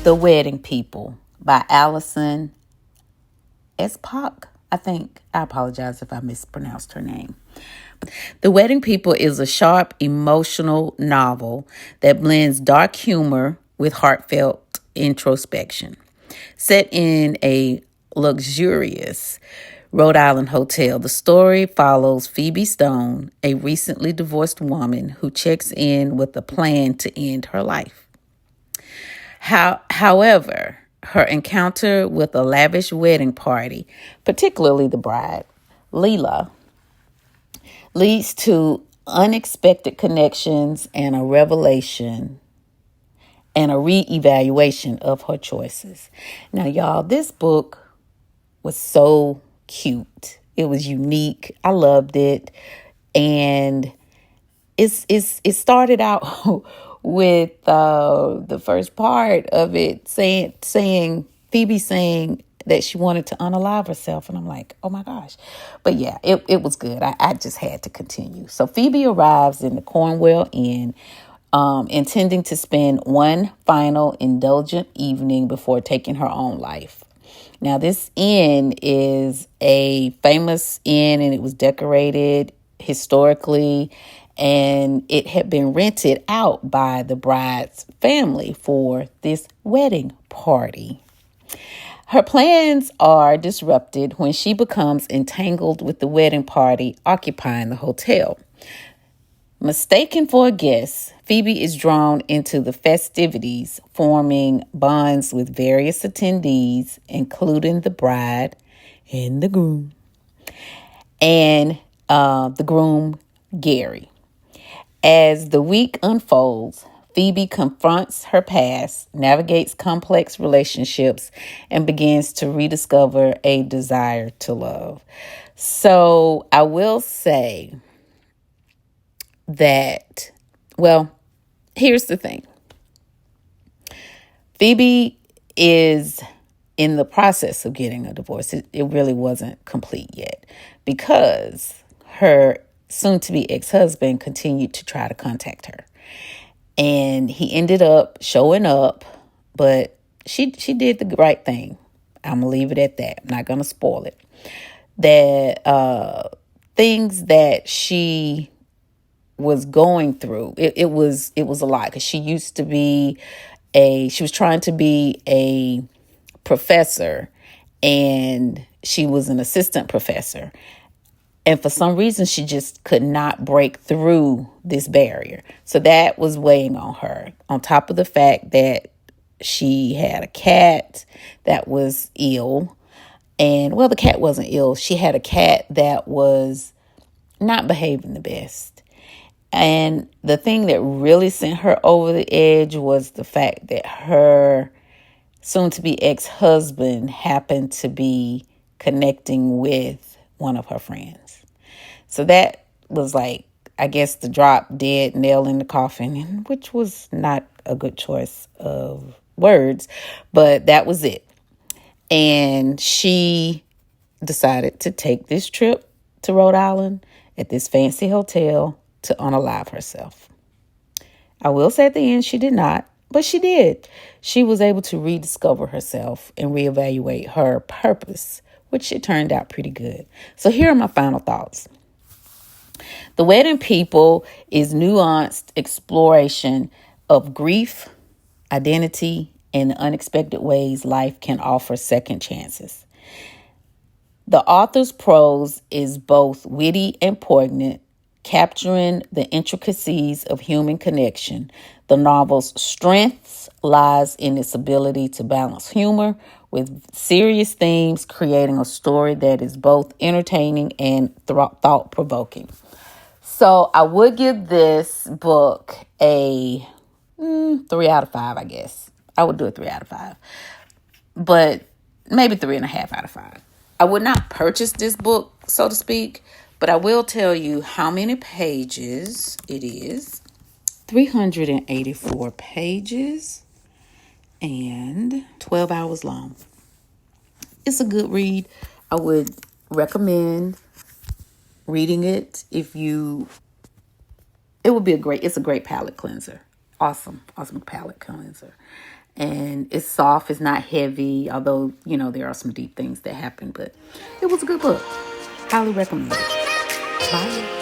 The Wedding People by Alison Espach, I think. I apologize if I mispronounced her name. The Wedding People is a sharp, emotional novel that blends dark humor with heartfelt introspection. Set in a luxurious Rhode Island hotel, the story follows Phoebe Stone, a recently divorced woman who checks in with a plan to end her life. However, her encounter with a lavish wedding party, particularly the bride, Leela, leads to unexpected connections and a revelation and a reevaluation of her choices. Now, y'all, this book was so cute. It was unique. I loved it. And it started out with the first part of it saying Phoebe saying that she wanted to unalive herself, and I'm like, oh my gosh. But yeah, it was good. I just had to continue. So Phoebe arrives in the Cornwall Inn, intending to spend one final indulgent evening before taking her own life. Now, this inn is a famous inn, and it was decorated historically, and it had been rented out by the bride's family for this wedding party. Her plans are disrupted when she becomes entangled with the wedding party occupying the hotel. Mistaken for a guest, Phoebe is drawn into the festivities, forming bonds with various attendees, including the bride and the groom, and the groom, Gary. As the week unfolds, Phoebe confronts her past, navigates complex relationships, and begins to rediscover a desire to love. So I will say that, well, here's the thing. Phoebe is in the process of getting a divorce. It really wasn't complete yet because her soon-to-be ex-husband continued to try to contact her. And he ended up showing up, but she did the right thing. I'm going to leave it at that. I'm not going to spoil it. That things that she was going through, it was a lot, because she was trying to be a professor, and she was an assistant professor. And for some reason, she just could not break through this barrier. So that was weighing on her, on top of the fact that she had a cat that was ill. And, well, the cat wasn't ill. She had a cat that was not behaving the best. And the thing that really sent her over the edge was the fact that her soon-to-be ex-husband happened to be connecting with one of her friends. So that was like, I guess, the drop dead nail in the coffin, which was not a good choice of words, but that was it. And she decided to take this trip to Rhode Island at this fancy hotel to unalive herself. I will say at the end she did not, but she did. She was able to rediscover herself and reevaluate her purpose, which it turned out pretty good. So here are my final thoughts. The Wedding People is nuanced exploration of grief, identity, and the unexpected ways life can offer second chances. The author's prose is both witty and poignant, capturing the intricacies of human connection. The novel's strength lies in its ability to balance humor with serious themes, creating a story that is both entertaining and thought-provoking. So I would give this book a 3 out of 5, I guess. I would do a 3 out of 5, but maybe 3.5 out of 5. I would not purchase this book, so to speak, but I will tell you how many pages it is. 384 pages. and 12 hours long. It's a good read. I would recommend reading it if you, it's a great palate cleanser. Awesome palate cleanser. And it's soft, it's not heavy, although, there are some deep things that happen, but it was a good book. Highly recommend it. Bye.